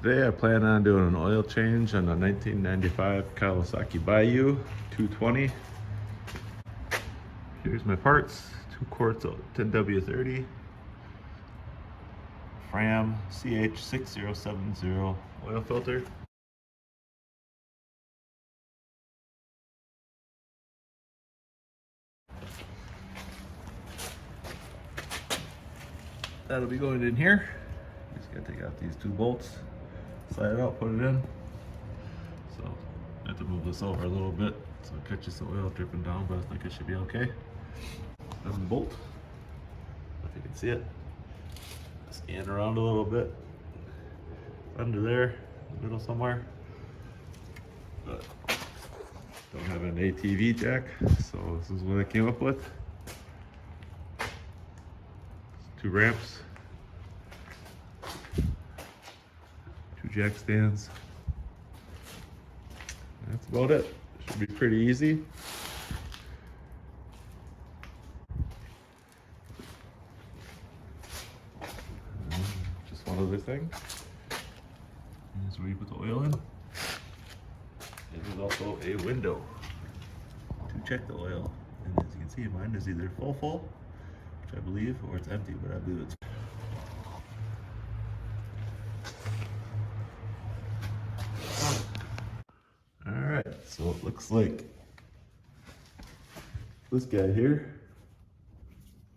Today I plan on doing an oil change on the 1995 Kawasaki Bayou 220. Here's my parts: 2 quarts of 10W30, Fram CH6070 oil filter, that'll be going in here. Just gotta take out these 2 bolts, slide it out, put it in. So I have to move this over a little bit so it catches the oil dripping down, but I think it should be okay. And the bolt, if you can see it, scan around a little bit, under there, in the middle somewhere. But don't have an ATV jack, so this is what I came up with. 2 ramps, 2 jack stands. That's about it. Should be pretty easy. Just one other thing. Here's where you put the oil in. And there's also a window to check the oil. And as you can see, mine is either full, which I believe, or it's empty, but I believe it's. Alright, so it looks like this guy here,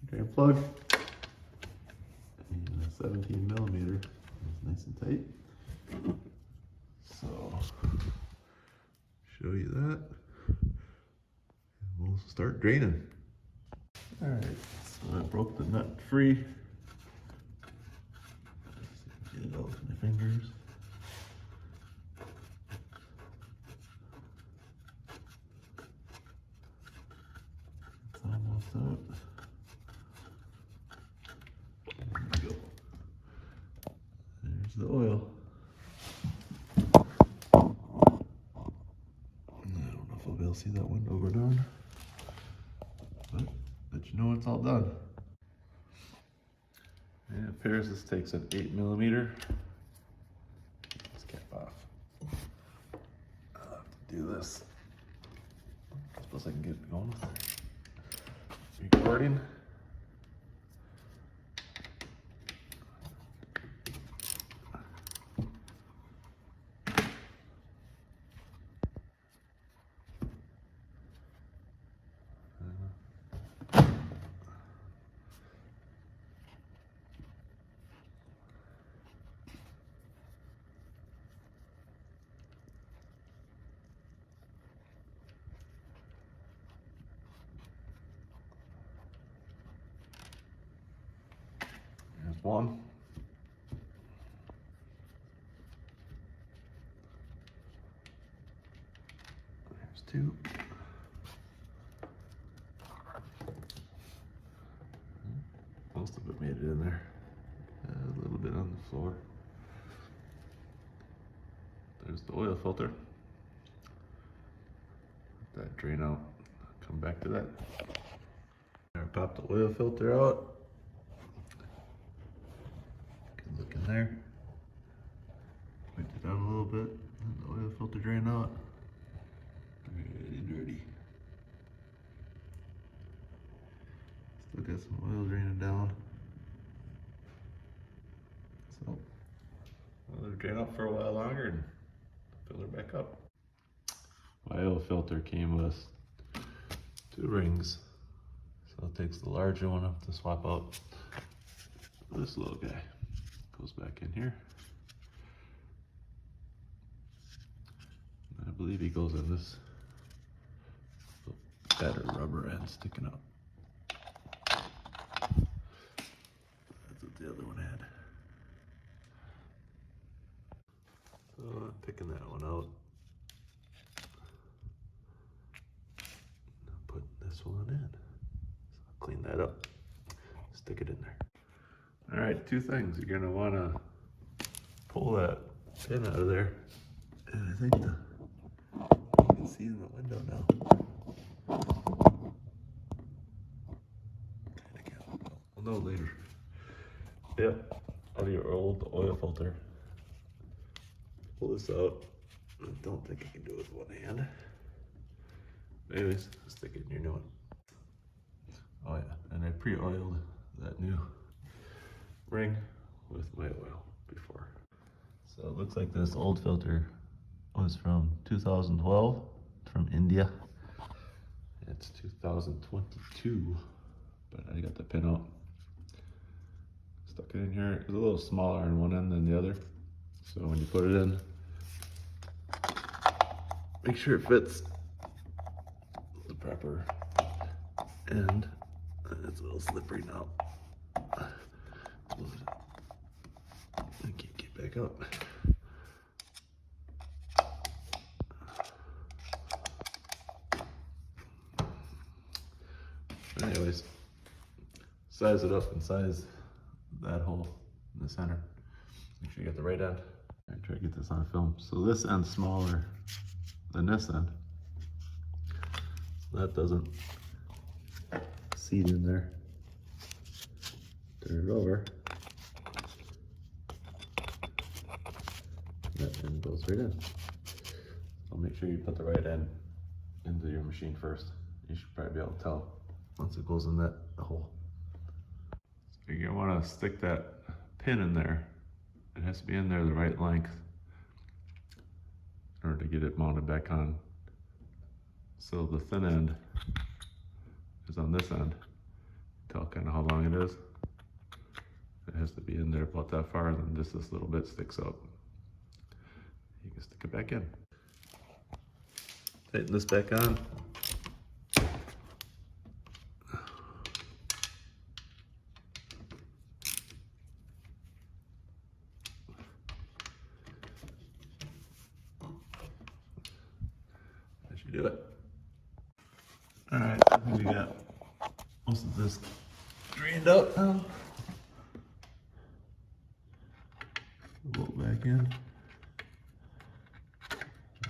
drain plug, and a 17mm is nice and tight. So, show you that. And we'll start draining. Alright, so I broke the nut free. Get it out with my fingers. It's almost up. There we go. There's the oil. I don't know if I'll be able to see that window go down, but let you know when it's all done. And it appears this takes an 8mm. Let's cap off. I'll have to do this. I suppose I can get going with recording. There's one. There's 2. Most of it made it in there. A little bit on the floor. There's the oil filter. Let that drain out. Come back to that. I pop the oil filter out. Look in there. Point it down a little bit. And the oil filter drain out. Really dirty. Still got some oil draining down. So I'll let it drain out for a while longer and fill it back up. My oil filter came with 2 rings. So it takes the larger one up to swap out this little guy. Goes back in here. And I believe he goes in this better rubber end sticking up. That's what the other one had. So I'm picking that one out. I'm putting this one in. So I'll clean that up. Stick it in there. All right, 2 things. You're gonna wanna pull that pin out of there. And I think you can see in the window now. We'll know later. Yep, out of your old oil filter. pull this out. I don't think I can do it with one hand. Anyways, stick it in your new one. Oh yeah, and I pre-oiled that new ring with my oil before. So it looks like this old filter was from 2012, from India. It's 2022, but I got the pin out. Stuck it in here. It's a little smaller on one end than the other. So when you put it in, make sure it fits the proper end. It's a little slippery now. I can't get back up. Anyways, size it up and size that hole in the center. Make sure you get the right end. I try to get this on film. So this end's smaller than this end. So that doesn't seat in there. Turn it over. That end goes right in. So make sure you put the right end into your machine first. You should probably be able to tell once it goes in that hole. So you're gonna wanna stick that pin in there. It has to be in there the right length in order to get it mounted back on. So the thin end is on this end. Tell kind of how long it is. It has to be in there about that far, and then just this little bit sticks out. You can stick it back in. Tighten this back on. That should do it. All right, I think we got most of this drained out now. Bolt back in.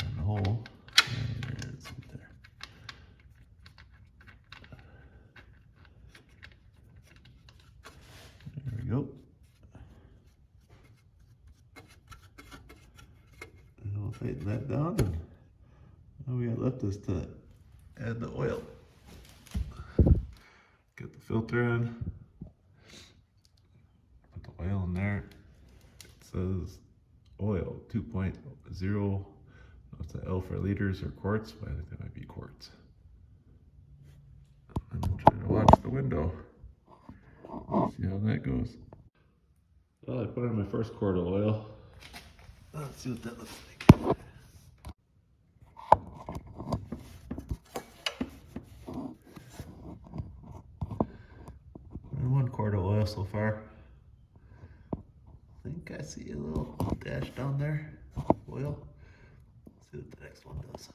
And the hole. There it is right there. There we go. And we'll tighten that down. And all we got left is to add the oil. Get the filter in. Put the oil in there. It says oil 2.0. It's an L for liters or quarts, but I think that might be quarts. I'm trying to watch the window. See how that goes. Well, I put in my first quart of oil. Let's see what that looks like. One quart of oil so far. I think I see a little dash down there. Oil. Let's see what the next one does.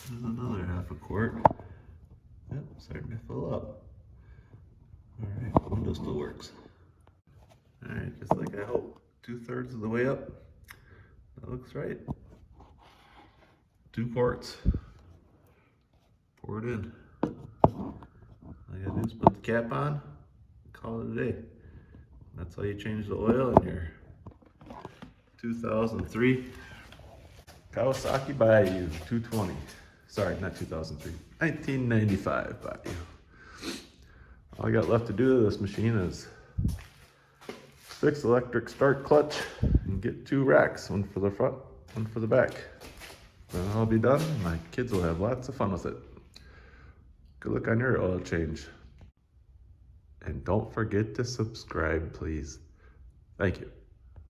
There's another half a quart. Yep, starting to fill up. Alright, the window still works. Alright, just like I hope. 2/3 of the way up. That looks right. 2 quarts. Pour it in. All you gotta do is put the cap on, call it a day. That's how you change the oil in your 2003 Kawasaki Bayou 220. Sorry, not 2003, 1995 Bayou. All I got left to do to this machine is fix electric start clutch and get 2 racks, one for the front, one for the back. Then I'll be done. My kids will have lots of fun with it. Good luck on your oil change. And don't forget to subscribe, please. Thank you.